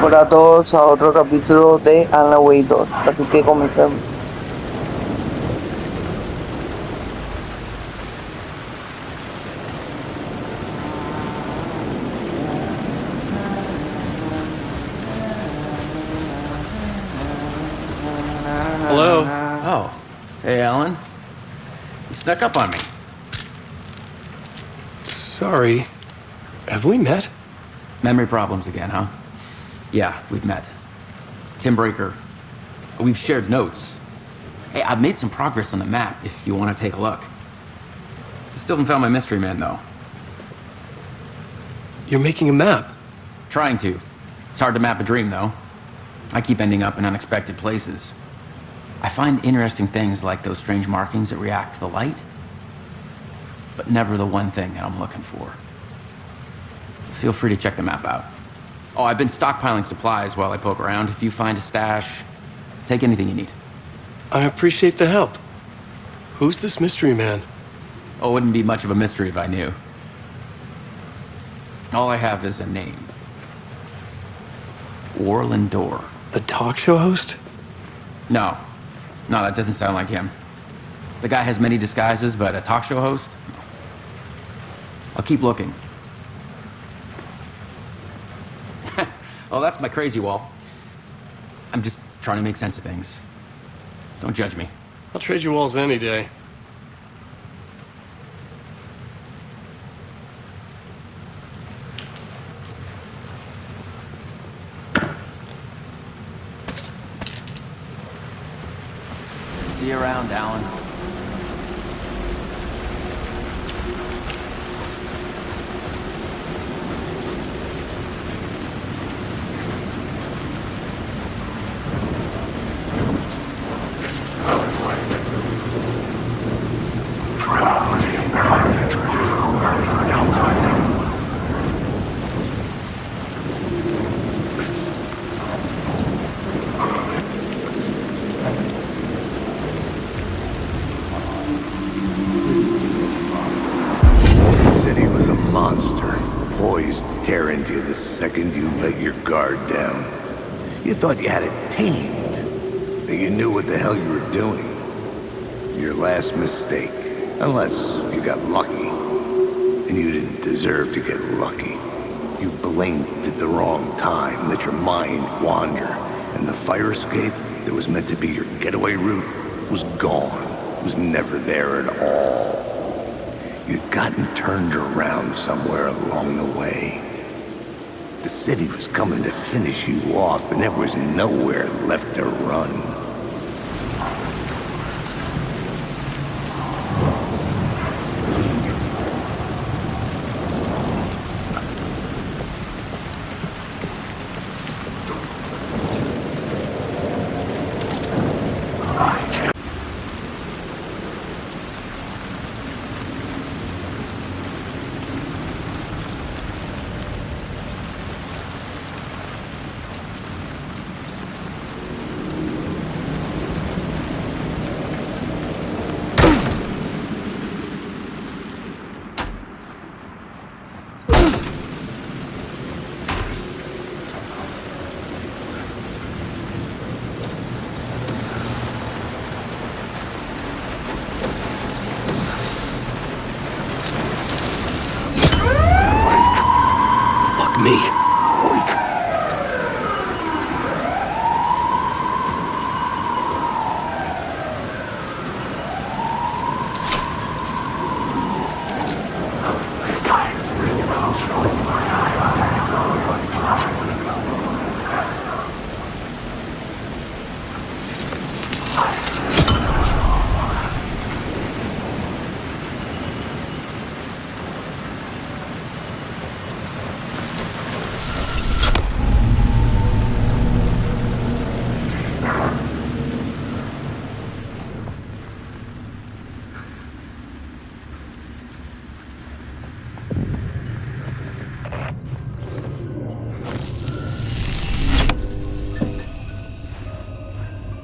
Hola a todos a otro capítulo de Alan Wake 2. Así que comenzamos. Hello? Oh, hey, Alan. You snuck up on me. Sorry. Have we met? Memory problems again, huh? Yeah, we've met. Tim Breaker. We've shared notes. Hey, I've made some progress on the map if you want to take a look. I still haven't found my mystery man, though. You're making a map. Trying to. It's hard to map a dream, though. I keep ending up in unexpected places. I find interesting things like those strange markings that react to the light, but never the one thing that I'm looking for. Feel free to check the map out. Oh, I've been stockpiling supplies while I poke around. If you find a stash, take anything you need. I appreciate the help. Who's this mystery man? Oh, it wouldn't be much of a mystery if I knew. All I have is a name. Warlin Door. The talk show host? No, that doesn't sound like him. The guy has many disguises, but a talk show host? No. I'll keep looking. Oh, that's my crazy wall. I'm just trying to make sense of things. Don't judge me. I'll trade you walls any day. See you around, Alan. Tear into you the second you let your guard down. You thought you had it tamed, that you knew what the hell you were doing. Your last mistake, unless you got lucky. And you didn't deserve to get lucky. You blinked at the wrong time, let your mind wander, and the fire escape that was meant to be your getaway route was gone, was never there at all. You'd gotten turned around somewhere along the way. The city was coming to finish you off, and there was nowhere left to run.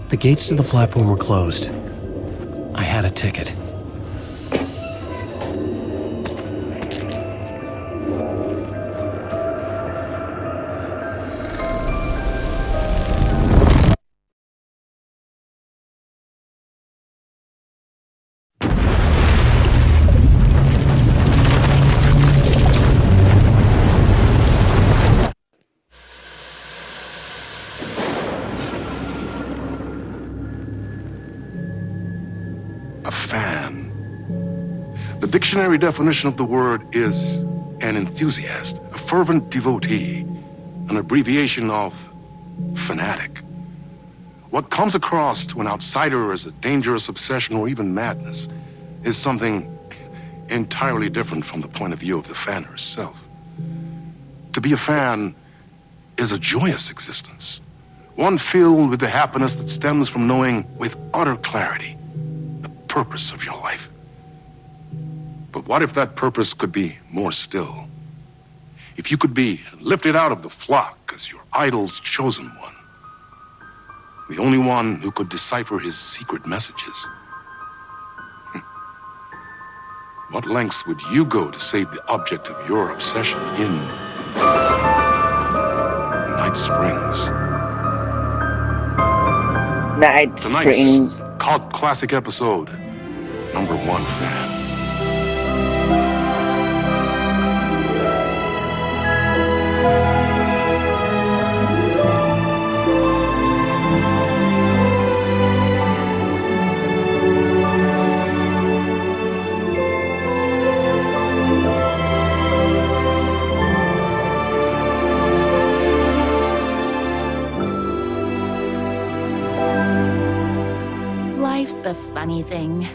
The gates to the platform were closed. I had a ticket. dictionary definition of the word is an enthusiast, a fervent devotee, an abbreviation of fanatic. What comes across to an outsider as a dangerous obsession or even madness is something entirely different from the point of view of the fan herself. To be a fan is a joyous existence, one filled with the happiness that stems from knowing with utter clarity the purpose of your life. But what if that purpose could be more still? If you could be lifted out of the flock as your idol's chosen one, the only one who could decipher his secret messages. What lengths would you go to save the object of your obsession in Night Springs? Night Tonight's Springs. cult classic episode, number 1 fan. Life's a funny thing.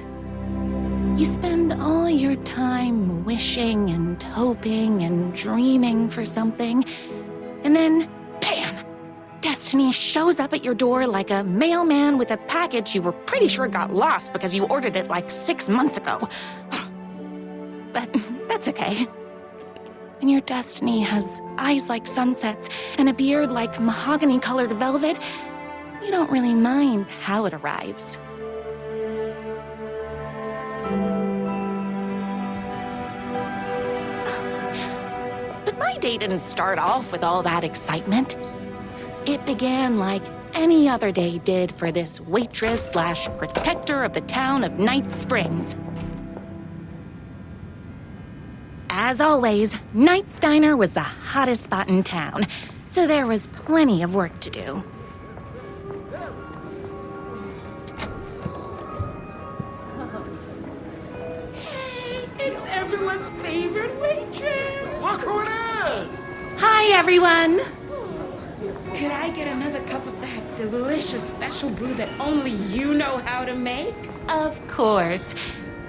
You spend all your time wishing and hoping and dreaming for something, and then, bam! Destiny shows up at your door like a mailman with a package you were pretty sure got lost because you ordered it like 6 months ago. But that's okay. When your destiny has eyes like sunsets and a beard like mahogany-colored velvet, you don't really mind how it arrives. But my day didn't start off with all that excitement. It began like any other day did for this waitress/protector of the town of Night Springs. As always, Knight's Diner was the hottest spot in town, so there was plenty of work to do. It's everyone's favorite waitress. Look who it is! Hi, everyone! Could I get another cup of that delicious special brew that only you know how to make? Of course.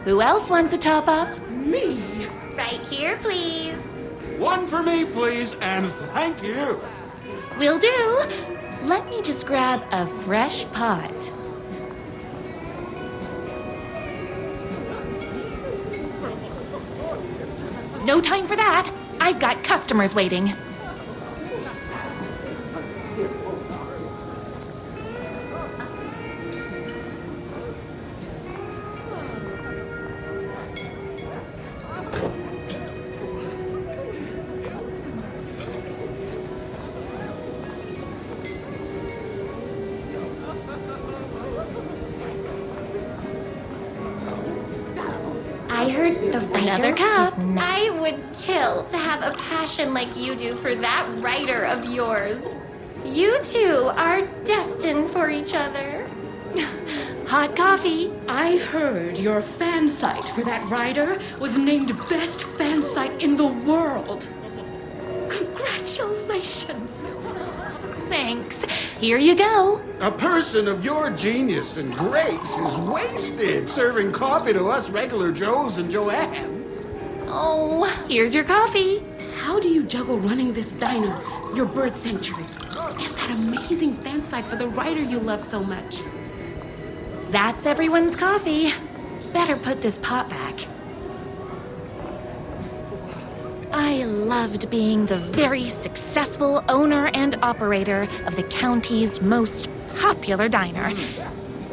Who else wants a top-up? Me? Right here, please. One for me, please, and thank you. Will do. Let me just grab a fresh pot. No time for that. I've got customers waiting. I heard the Another writer cup. is not- I would kill to have a passion like you do for that writer of yours. You two are destined for each other. Hot coffee. I heard your fan site for that writer was named best fan site in the world. Congratulations. Thanks. Here you go. A person of your genius and grace is wasted serving coffee to us regular Joes and Joannes. Oh, here's your coffee. How do you juggle running this diner, your bird sanctuary, and that amazing fan site for the writer you love so much? That's everyone's coffee. Better put this pot back. I loved being the very successful owner and operator of the county's most popular diner.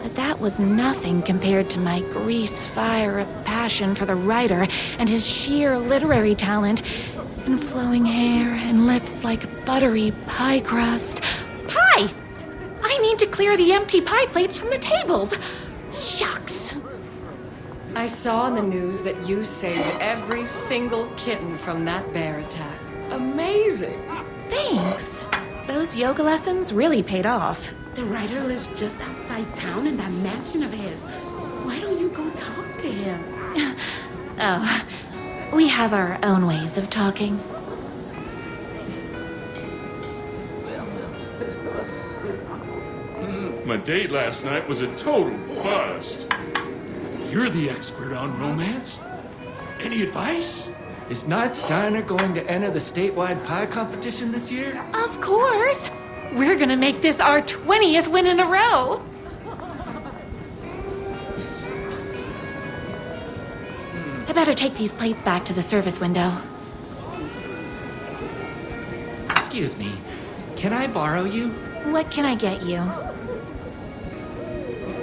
But that was nothing compared to my grease fire of passion for the writer and his sheer literary talent and flowing hair and lips like buttery pie crust. Pie! I need to clear the empty pie plates from the tables. Shucks. I saw in the news that you saved every single kitten from that bear attack. Amazing! Thanks. Those yoga lessons really paid off. The writer lives just outside town in that mansion of his. Why don't you go talk to him? Oh, we have our own ways of talking. My date last night was a total bust. You're the expert on romance. Any advice? Is Knight's Diner going to enter the statewide pie competition this year? Of course! We're gonna make this our 20th win in a row! I better take these plates back to the service window. Excuse me, can I borrow you? What can I get you?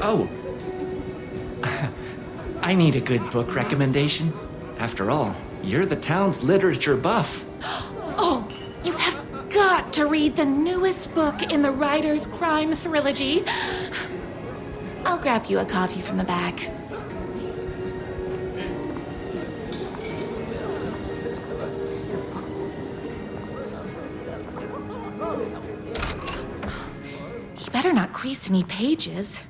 Oh, I need a good book recommendation. After all, you're the town's literature buff. Oh, you have got to read the newest book in the Writer's Crime Trilogy. I'll grab you a copy from the back. You better not crease any pages.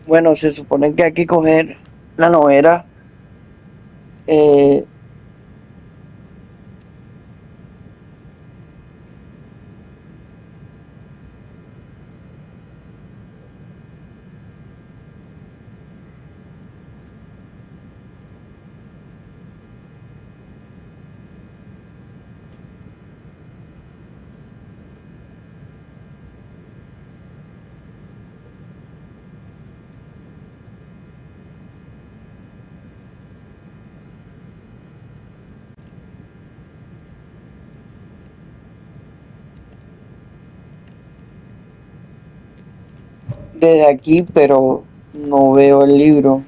Bueno, se supone que hay que coger la novela. Desde aquí, pero no veo el libro.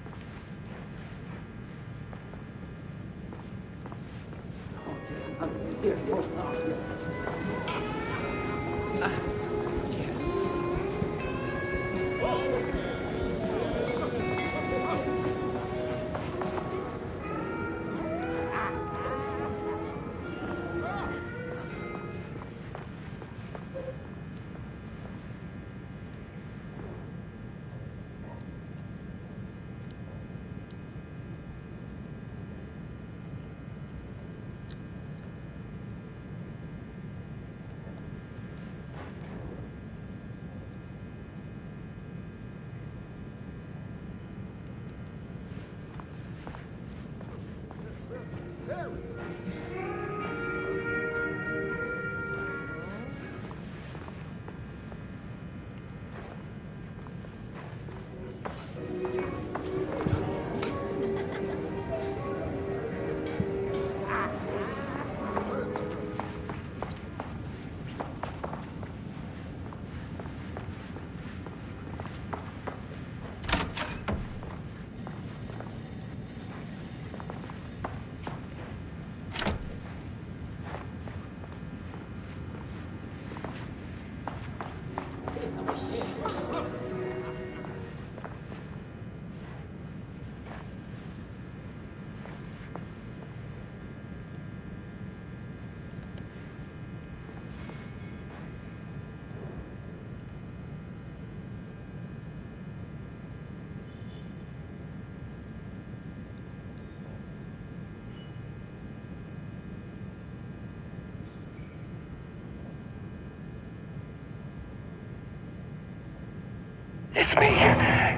It's me,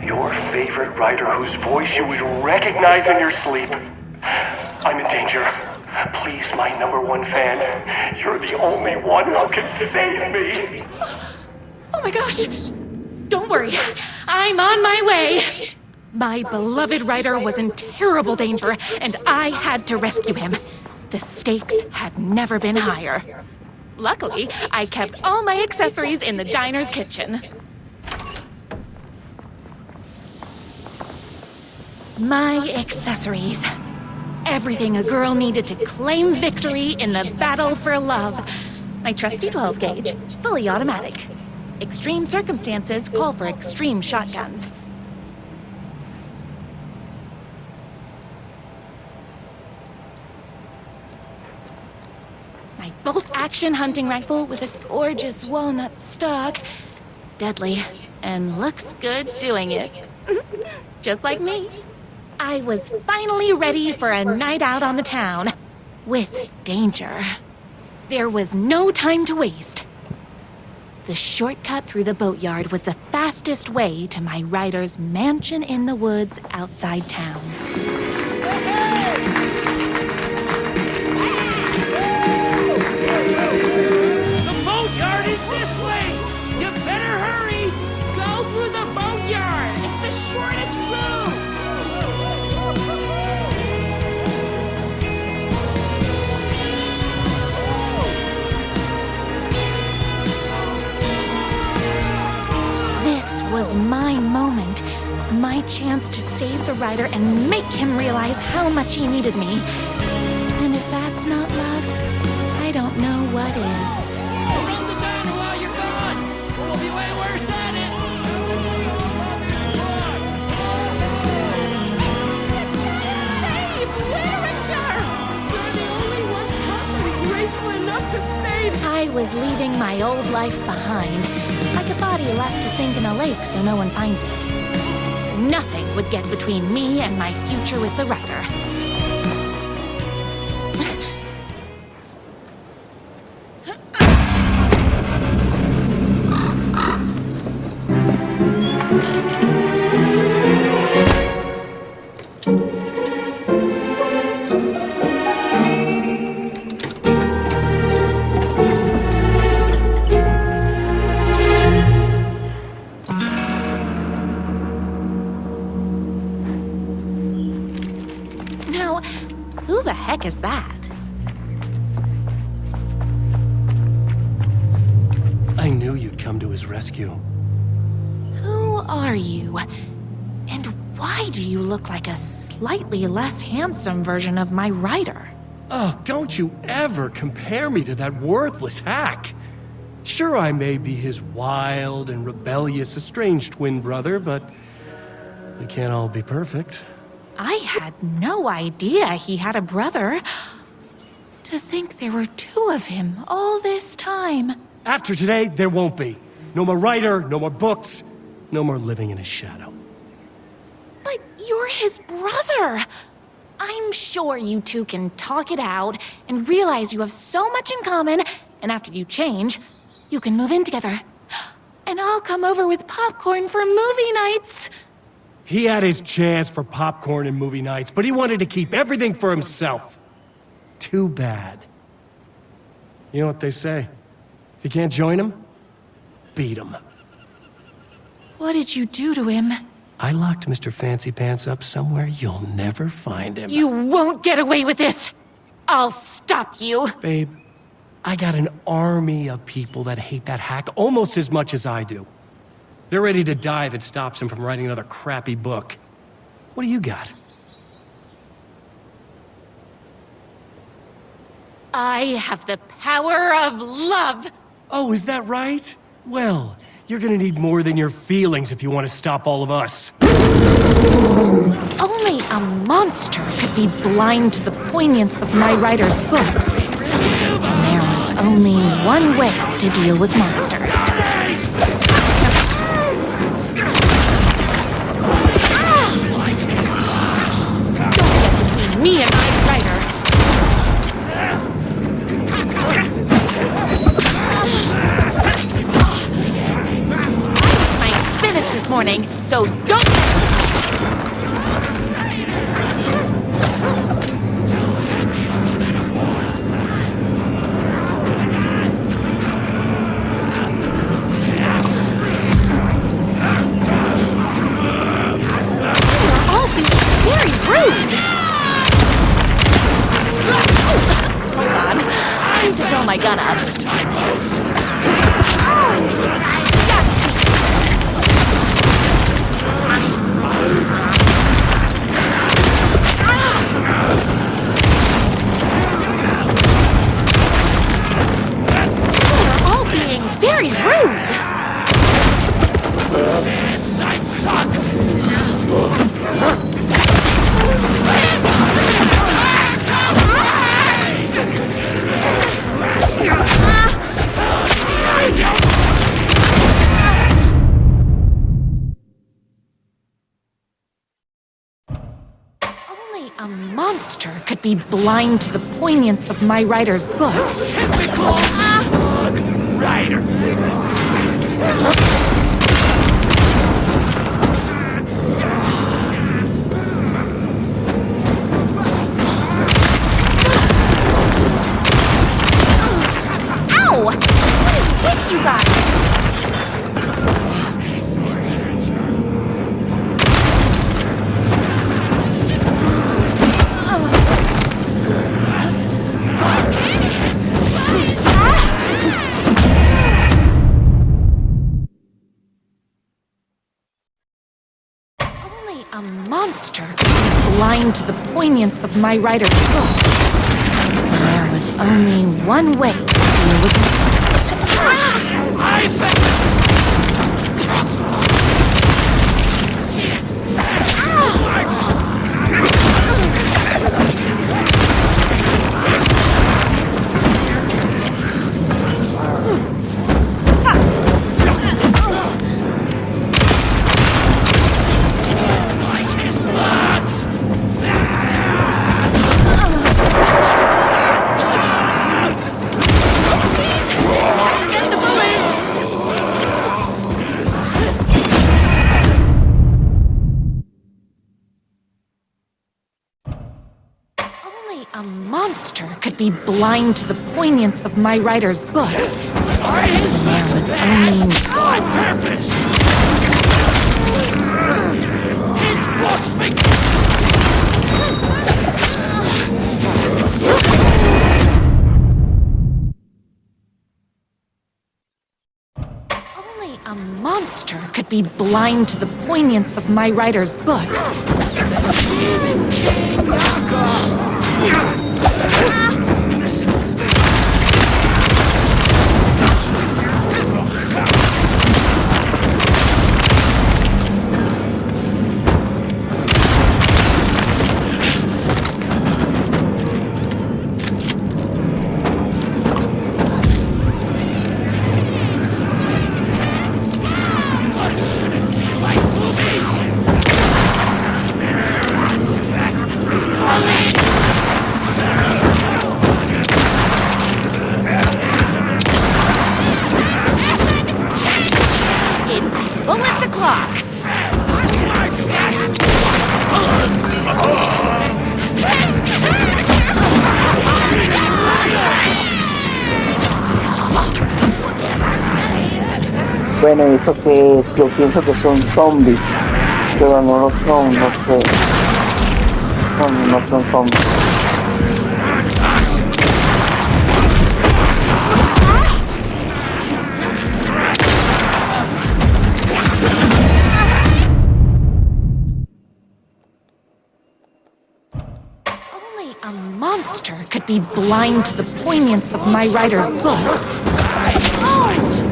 your favorite writer whose voice you would recognize in your sleep. I'm in danger. Please, my #1 fan, you're the only one who can save me. Oh my gosh! Don't worry, I'm on my way! My beloved writer was in terrible danger, and I had to rescue him. The stakes had never been higher. Luckily, I kept all my accessories in the diner's kitchen. My accessories. Everything a girl needed to claim victory in the battle for love. My trusty 12 gauge, fully automatic. Extreme circumstances call for extreme shotguns. My bolt-action hunting rifle with a gorgeous walnut stock. Deadly, and looks good doing it. Just like me. I was finally ready for a night out on the town. With danger. There was no time to waste. The shortcut through the boatyard was the fastest way to my writer's mansion in the woods outside town. The boatyard is this way! You better hurry! Go through the boatyard! It's the shortest route! This was my moment. My chance to save the writer and make him realize how much he needed me. And if that's not love, I don't know what is. Run the diner while you're gone! We'll be way worse at it! Save literature! You're the only one tough and graceful enough to save. I was leaving my old life behind, like a body left to sink in a lake so no one finds it. Nothing would get between me and my future with the writer. Now, who the heck is that? I knew you'd come to his rescue. Who are you? And why do you look like a slightly less handsome version of my writer? Oh, don't you ever compare me to that worthless hack. Sure, I may be his wild and rebellious estranged twin brother, but we can't all be perfect. I had no idea he had a brother. To think there were two of him all this time. After today, there won't be. No more writer, no more books, no more living in his shadow. But you're his brother. I'm sure you two can talk it out and realize you have so much in common, and after you change, you can move in together. And I'll come over with popcorn for movie nights. He had his chance for popcorn and movie nights, but he wanted to keep everything for himself. Too bad. You know what they say? If you can't join him, beat him. What did you do to him? I locked Mr. Fancy Pants up somewhere you'll never find him. You won't get away with this! I'll stop you! Babe, I got an army of people that hate that hack almost as much as I do. They're ready to die if it stops him from writing another crappy book. What do you got? I have the power of love! Oh, is that right? Well, you're gonna need more than your feelings if you want to stop all of us. Only a monster could be blind to the poignance of my writer's books. And there was only one way to deal with monsters. Don't get between me and my writer. I ate my spinach this morning, so don't mess with me. To fill my gun up. You're all being very rude. Inside suck! Only a monster could be blind to the poignance of my writer's books. Typical slug writer! Ow! What is with you guys? Only a monster could be blind to the poignance of my writer's books. There was only one way to deal with monsters. I think... A monster could be blind to the poignance of my writer's books. And there was only on purpose! His books make... Only a monster could be blind to the poignance of my writer's books. Stephen King knockoff! Bueno, ¿esto que es? Yo pienso que son zombies, pero no lo son, no sé. No, no son zombies. Only a monster could be blind to the poignance of my writer's books.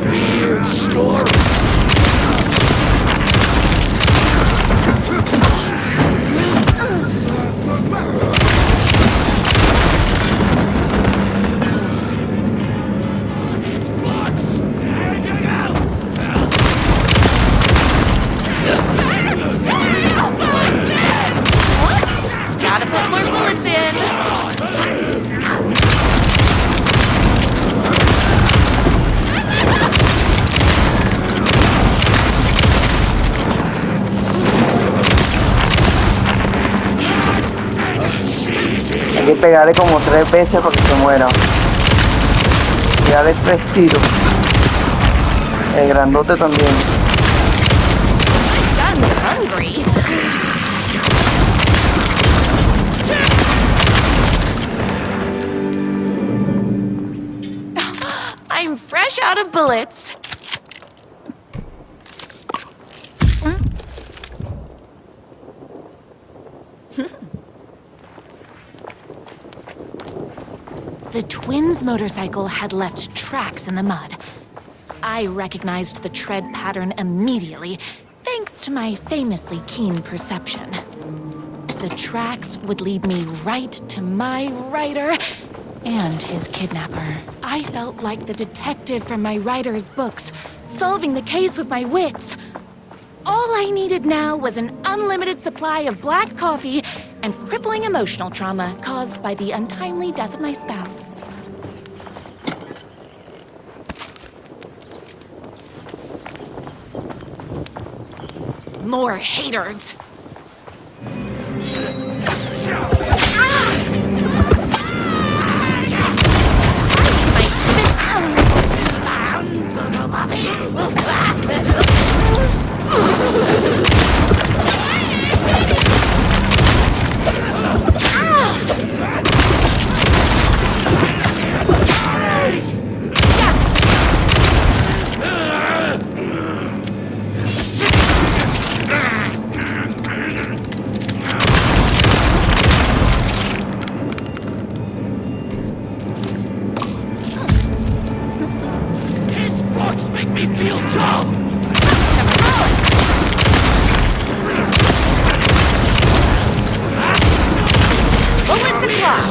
Weird story. Gotta put more bullets in. Hay que pegarle como 3 veces para que se muera. Y darle 3 tiros. El grandote también. My gun's hungry. I'm fresh out of bullets. The twins' motorcycle had left tracks in the mud. I recognized the tread pattern immediately, thanks to my famously keen perception. The tracks would lead me right to my writer and his kidnapper. I felt like the detective from my writer's books, solving the case with my wits. All I needed now was an unlimited supply of black coffee and crippling emotional trauma caused by the untimely death of my spouse. More haters. His books make me feel dumb. Bullets o'clock.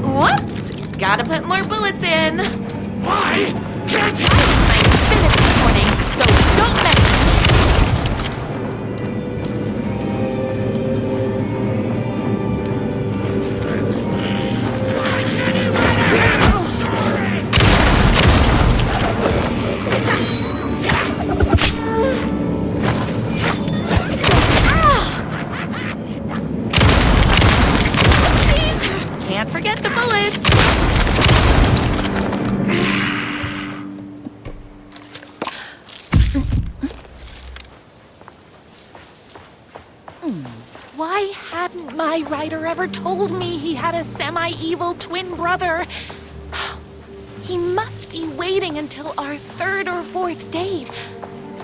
Whoops! Gotta put more bullets in. Why can't I did my business this morning, so don't mess with me. Please, can't forget the bullets. Why hadn't my writer ever told me he had a semi-evil twin brother? He must be waiting until our 3rd or 4th date,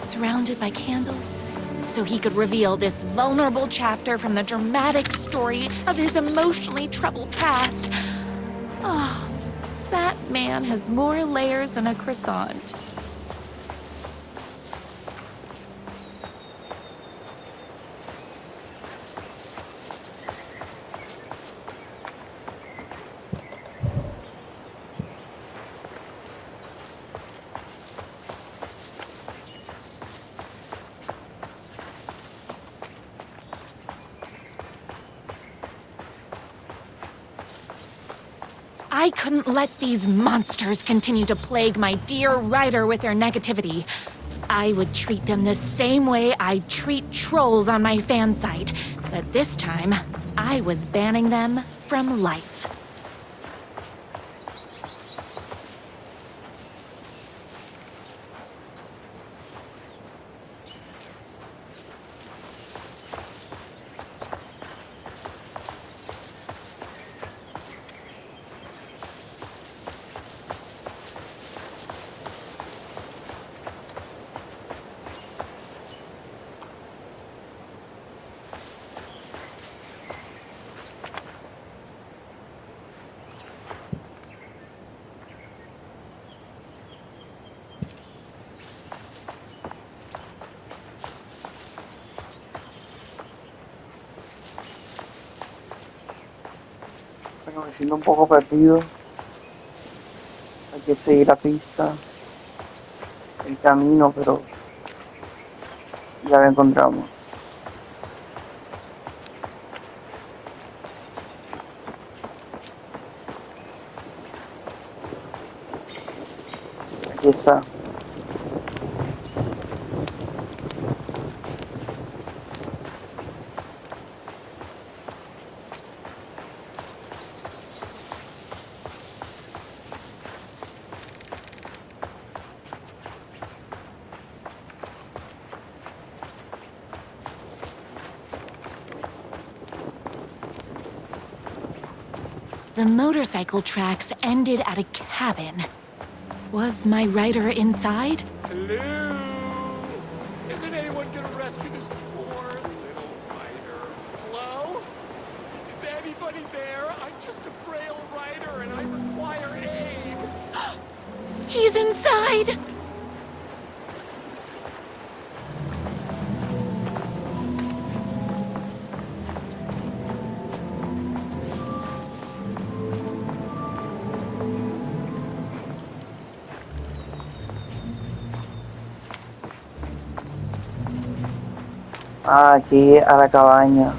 surrounded by candles, so he could reveal this vulnerable chapter from the dramatic story of his emotionally troubled past. Oh, that man has more layers than a croissant. I couldn't let these monsters continue to plague my dear writer with their negativity. I would treat them the same way I treat trolls on my fan site, but this time, I was banning them from life. Bueno, me siento un poco perdido. Hay que seguir la pista, el camino, pero ya lo encontramos. Aquí está. The motorcycle tracks ended at a cabin. Was my writer inside? Hello? Isn't anyone gonna rescue this poor little writer? Hello? Is anybody there? I'm just a frail writer and I require aid. He's inside! Ah, aquí a la cabaña.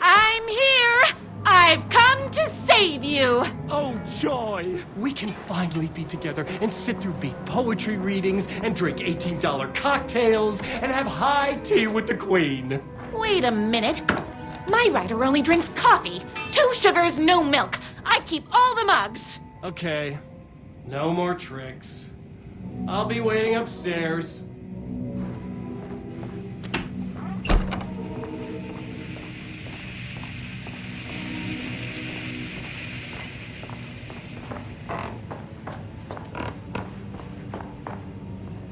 I'm here! I've come to save you! Oh, joy! We can finally be together and sit through beat poetry readings and drink $18 cocktails and have high tea with the Queen. Wait a minute. My writer only drinks coffee. 2 sugars, no milk. I keep all the mugs. Okay, no more tricks. I'll be waiting upstairs.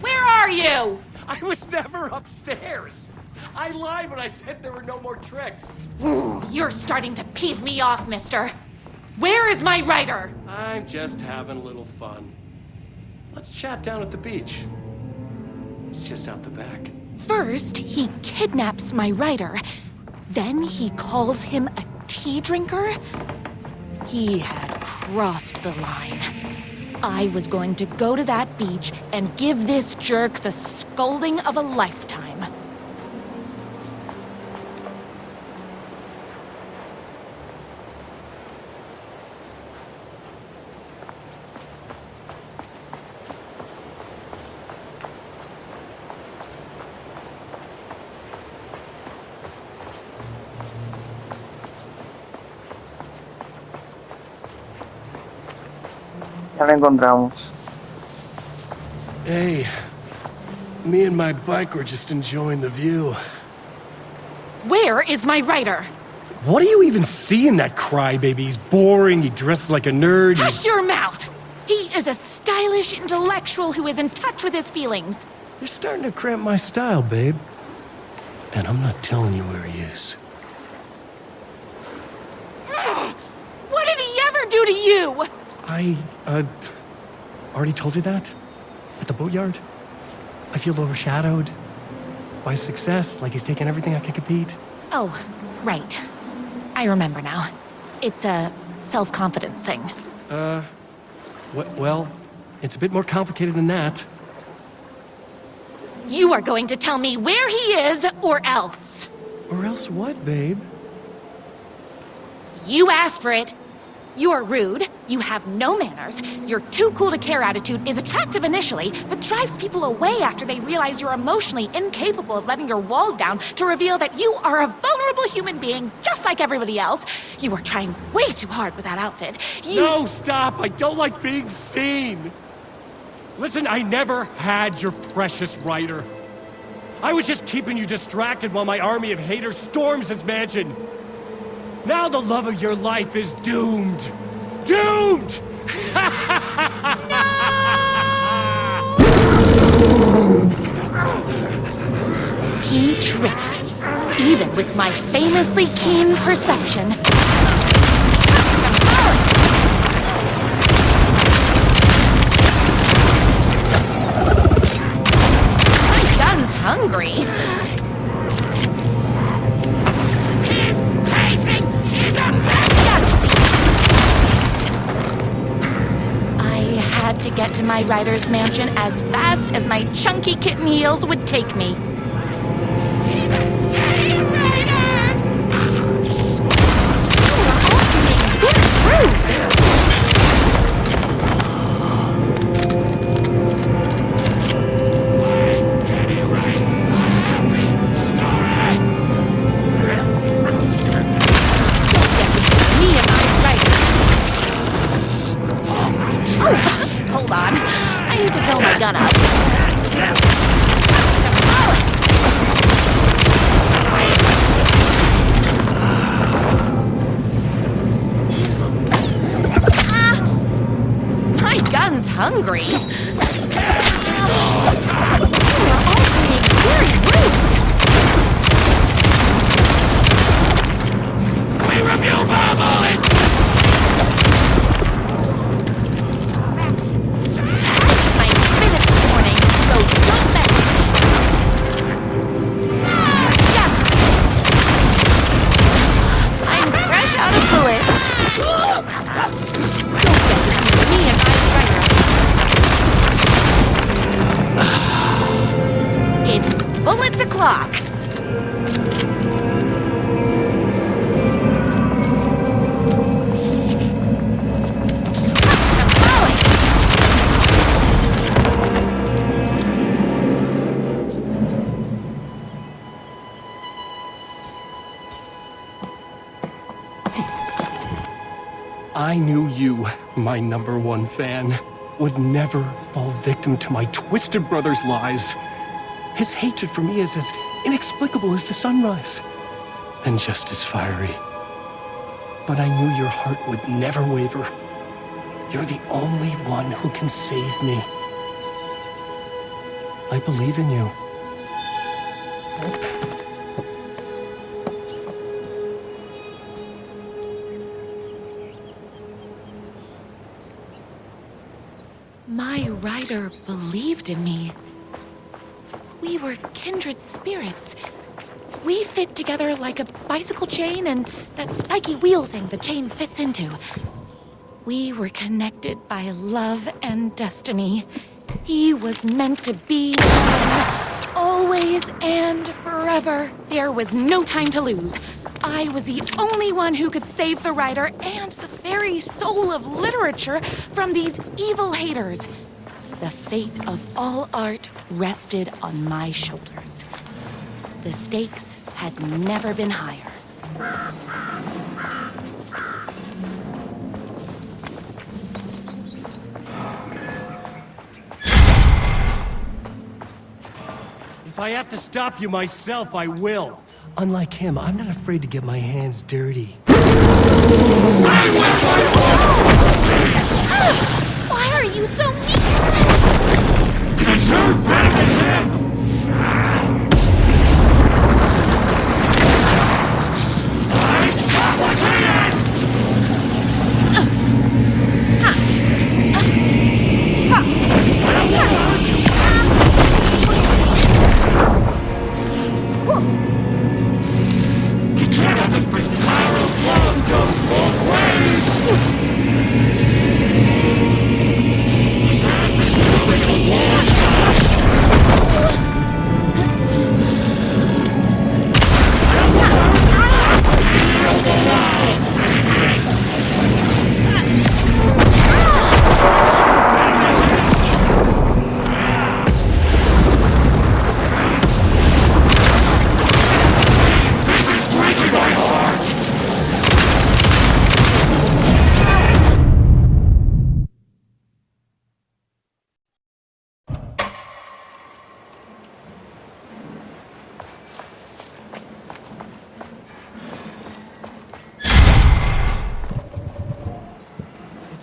Where are you? I was never upstairs. I lied when I said there were no more tricks. Ooh, you're starting to piss me off, mister. Where is my writer? I'm just having a little fun. Let's chat down at the beach. It's just out the back. First, he kidnaps my writer. Then he calls him a tea drinker. He had crossed the line. I was going to go to that beach and give this jerk the scolding of a lifetime. Ya lo encontramos. Hey, me and my bike were just enjoying the view. Where is my writer? What do you even see in that crybaby? He's boring, he dresses like a nerd. Hush your mouth! He is a stylish intellectual who is in touch with his feelings. You're starting to cramp my style, babe. And I'm not telling you where he is. What did he ever do to you? I, already told you that? At the boatyard? I feel overshadowed by success, like he's taking everything I can compete. Oh, right. I remember now. It's a self-confidence thing. Well, it's a bit more complicated than that. You are going to tell me where he is, or else. Or else what, babe? You asked for it. You're rude, you have no manners, your too cool to care attitude is attractive initially, but drives people away after they realize you're emotionally incapable of letting your walls down to reveal that you are a vulnerable human being just like everybody else. You are trying way too hard with that outfit. No, stop! I don't like being seen! Listen, I never had your precious Ryder. I was just keeping you distracted while my army of haters storms his mansion. Now the love of your life is doomed! Doomed! He tricked me, even with my famously keen perception. My gun's hungry. I had to get to my Ryder's mansion as fast as my chunky kitten heels would take me. Hold on. I need to fill my gun up. My gun's hungry. You are all being very rude. We review bomb bullets! It's bullets o'clock. I knew you, my #1 fan, would never fall victim to my twisted brother's lies. His hatred for me is as inexplicable as the sunrise, and just as fiery. But I knew your heart would never waver. You're the only one who can save me. I believe in you. My Ryder believed in me. We were kindred spirits. We fit together like a bicycle chain and that spiky wheel thing the chain fits into. We were connected by love and destiny. He was meant to be mine, always and forever. There was no time to lose. I was the only one who could save the Ryder and the very soul of literature from these evil haters. The fate of all art rested on my shoulders. The stakes had never been higher. If I have to stop you myself, I will. Unlike him, I'm not afraid to get my hands dirty. Why are you so mean? Deserve better than that!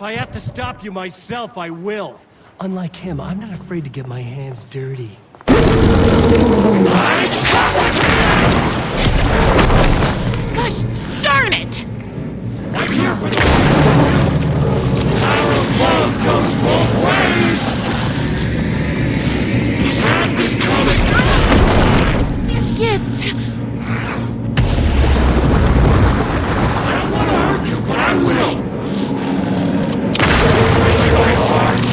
If I have to stop you myself, I will. Unlike him, I'm not afraid to get my hands dirty. Gosh darn it! I'm here for the power of love goes both ways. He's had this coming. Biscuits! I don't want to hurt you, but I will. Breaking my heart.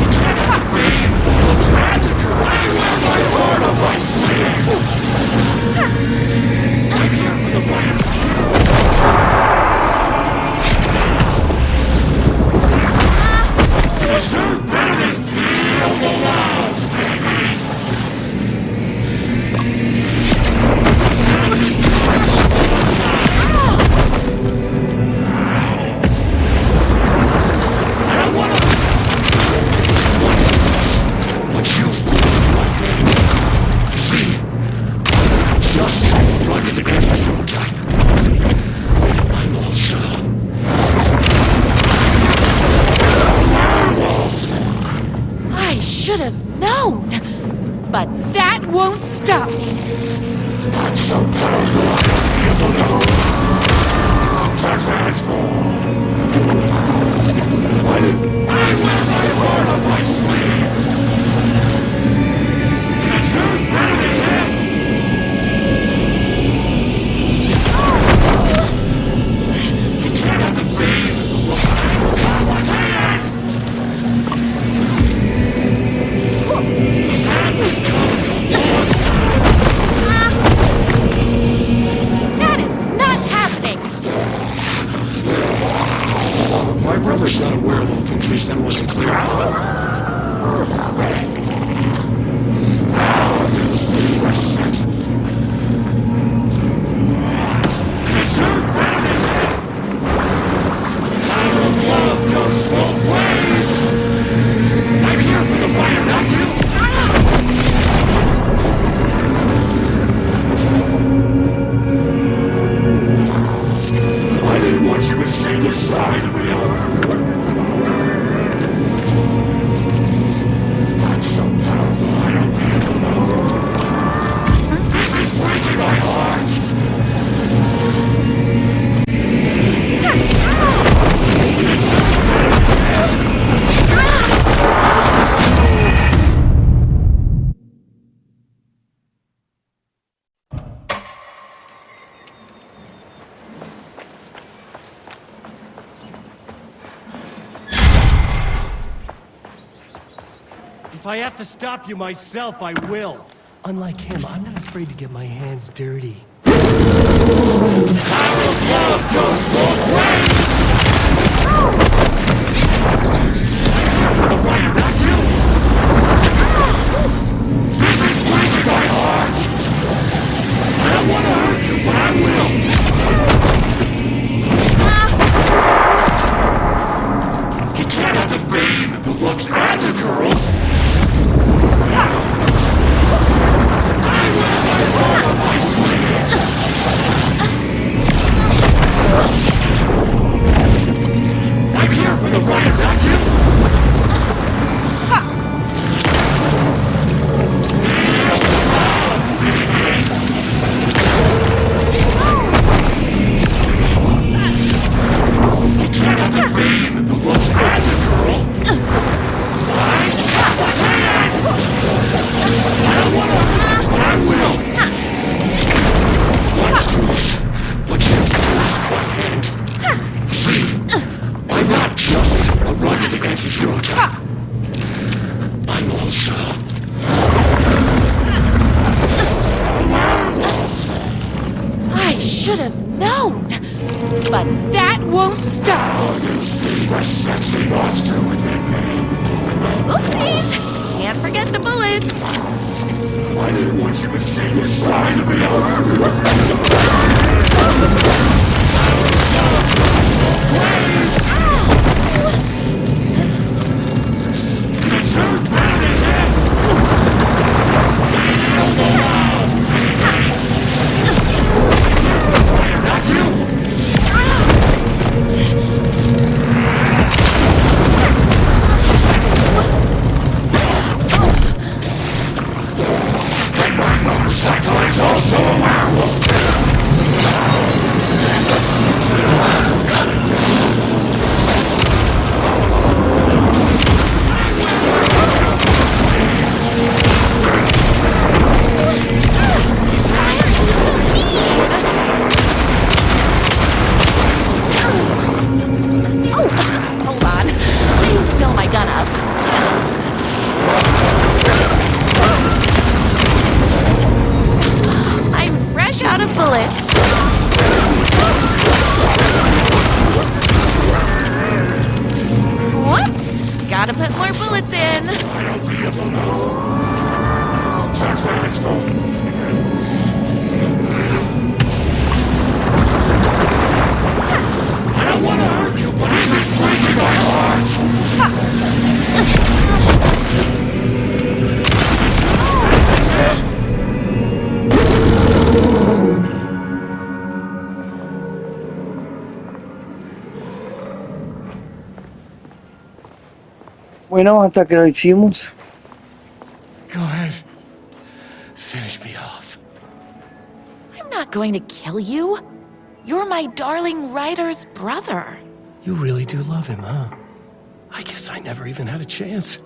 You can't have the pain. Looks bad to girl. I wear my heart on my sleeve. I'm here for the right. Deserve better than feel the love, baby. I don't wanna. But you see, just rugged anti-hero type. I'm also werewolves. I should have known! But that won't stop me. I'm so powerful, I don't feel the to transform. I wear my heart on my sleeve. Deserve better than him. You can't have the beam. Complicated. His hand is coming. That is not happening! My brother's not a werewolf, in case that wasn't clear. Now you'll see my sex. Deserve better than him. Power of love goes both ways. I'm here for the fire, not you. I didn't want you to see this side of me. I'm so powerful, I don't need to know. This is breaking my heart. If I have to stop you myself, I will. Unlike him, I'm not afraid to get my hands dirty. Power of love goes both ways. The wire, not you. This is breaking my heart. I don't want to hurt you, but I will. You can't have the fame, the looks, and the girls. I'm here for the riot, not you! You can't have the beam, the looks, and the girl! I'm complicated! I don't want to, but I will! Let's do this, but you force my hand. See, I'm not just a rugged anti-hero type. I'm also a werewolf. I should have known! But that won't stop! Oh, you see the sexy monster within me. Oopsies! Can't forget the bullets! I didn't want you to see this side of me. Deserve better than him. Feel the love. Not you. Hold on. I need to fill my gun up. I'm fresh out of bullets. Whoops! Gotta put more bullets in. I don't want to hurt you, but this is breaking my heart! Bueno, hasta que lo hicimos. Go ahead. Finish me off. I'm not going to kill you. You're my darling writer's brother. You really do love him, huh? I guess I never even had a chance.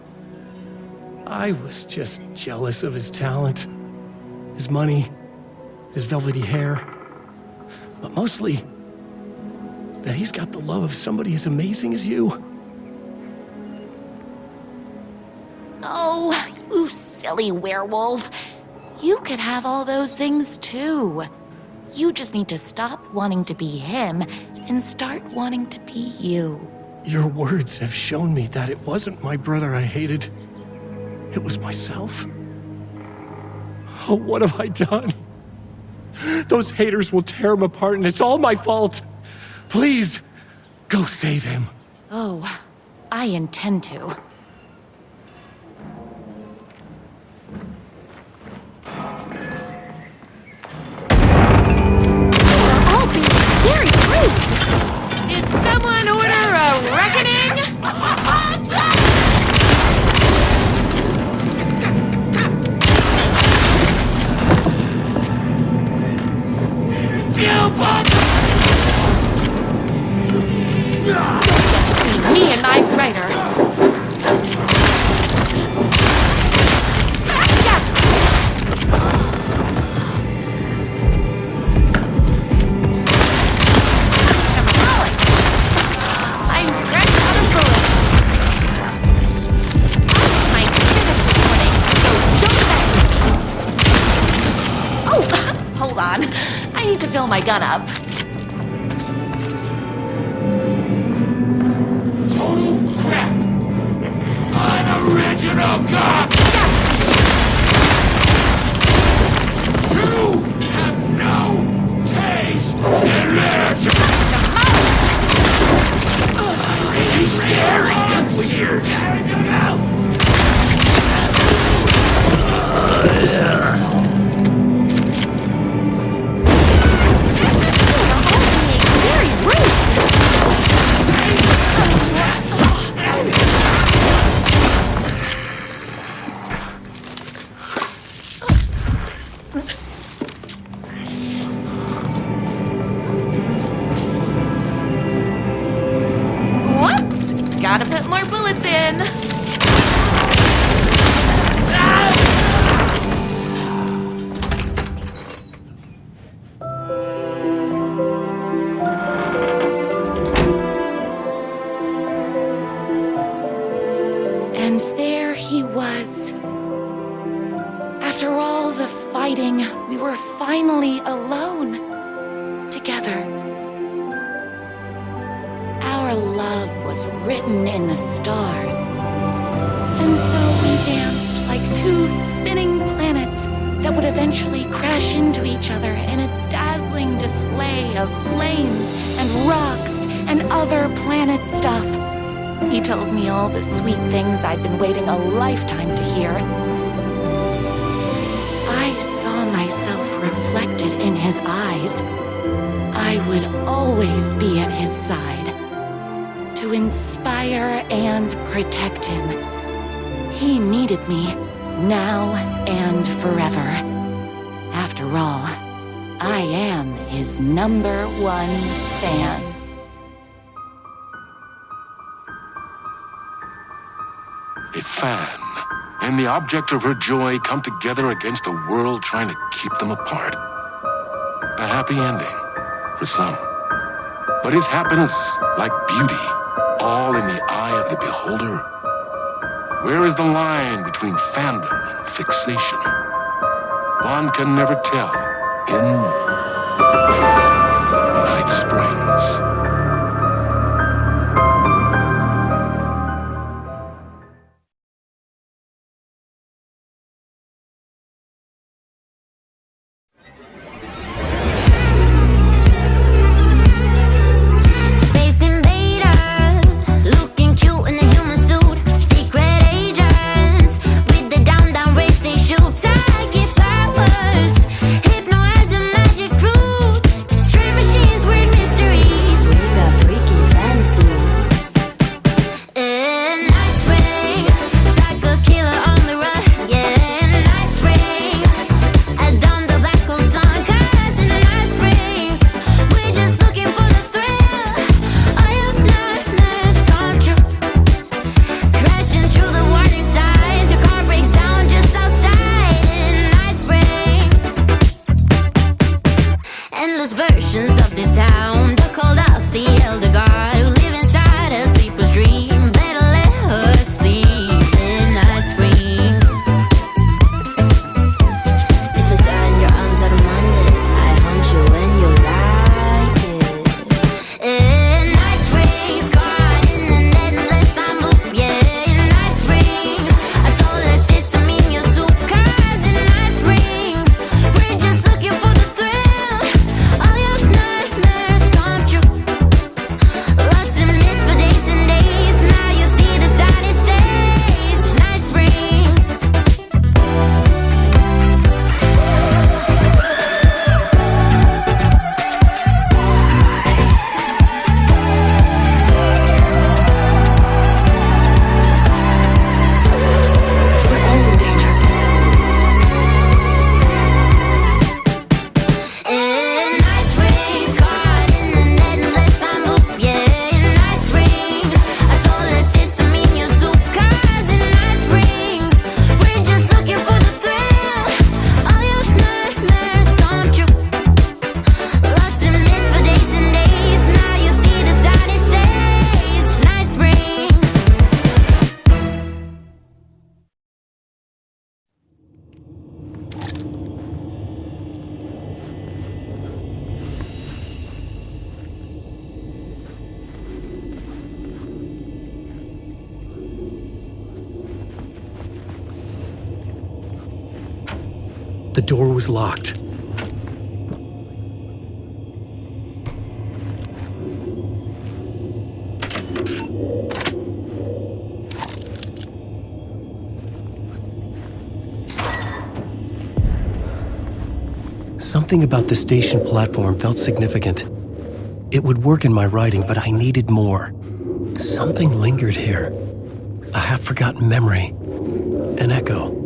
I was just jealous of his talent, his money, his velvety hair. But mostly, that he's got the love of somebody as amazing as you. Oh, you silly werewolf. You could have all those things too. You just need to stop wanting to be him and start wanting to be you. Your words have shown me that it wasn't my brother I hated. It was myself. Oh, what have I done? Those haters will tear him apart, and it's all my fault. Please, go save him. Oh, I intend to. You're all being very rude. Did someone order a reckoning? Between me and my writer. I'm fresh out of bullets. My spirit's recording, so don't mess with me. Oh, hold on. I need to fill my gun up. Total crap! Unoriginal cop! You have no taste in literature! Too scary and weird! Very rude. Whoops! Gotta put more bullets in. And there he was. After all the fighting, we were finally alone. Together. Our love was written in the stars. And so we danced like two spinning planets that would eventually crash into each other in a dazzling display of flames and rocks and other planet stuff. He told me all the sweet things I'd been waiting a lifetime to hear. I saw myself reflected in his eyes. I would always be at his side, to inspire and protect him. He needed me, now and forever. After After all, I am his #1 fan. A fan and the object of her joy come together against a world trying to keep them apart. A happy ending for some. But is happiness, like beauty, all in the eye of the beholder? Where is the line between fandom and fixation? One can never tell in Night Springs. The door was locked. Something about the station platform felt significant. It would work in my writing, but I needed more. Something lingered here. A half-forgotten memory. An echo.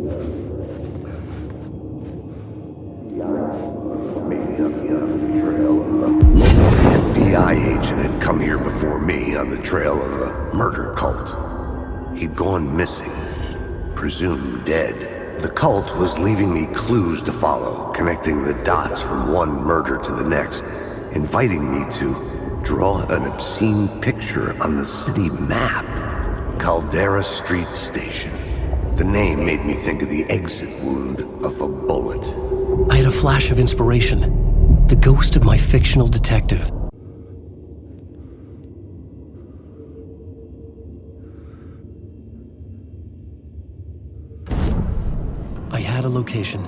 FBI agent had come here before me on the trail of a murder cult. He'd gone missing, presumed dead. The cult was leaving me clues to follow, connecting the dots from one murder to the next, inviting me to draw an obscene picture on the city map. Caldera Street Station. The name made me think of the exit wound of a bullet. I had a flash of inspiration. The ghost of my fictional detective. I had a location.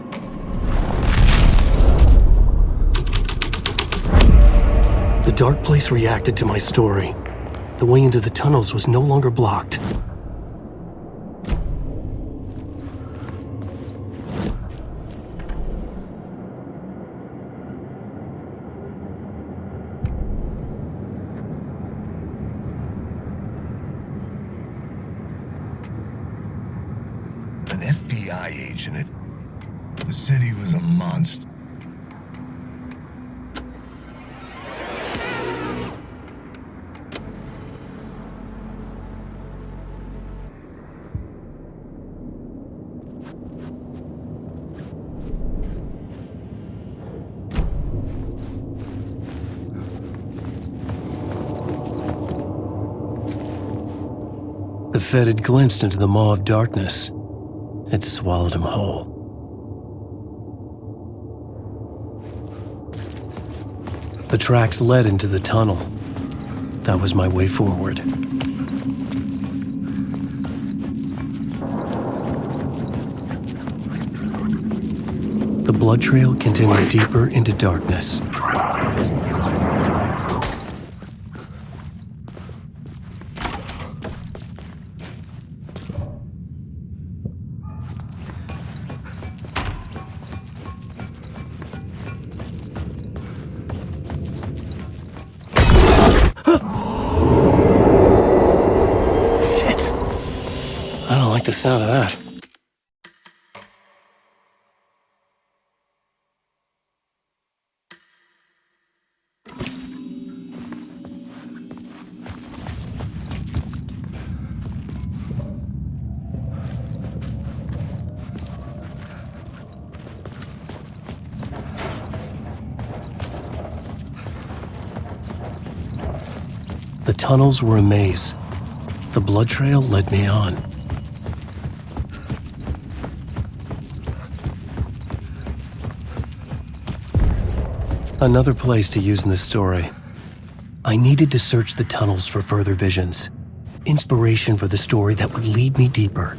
The dark place reacted to my story. The way into the tunnels was no longer blocked. An FBI agent. The city was a monster. Fed had glimpsed into the maw of darkness. It swallowed him whole. The tracks led into the tunnel. That was my way forward. The blood trail continued deeper into darkness. I don't like the sound of that. The tunnels were a maze. The blood trail led me on. Another place to use in this story. I needed to search the tunnels for further visions. Inspiration for the story that would lead me deeper.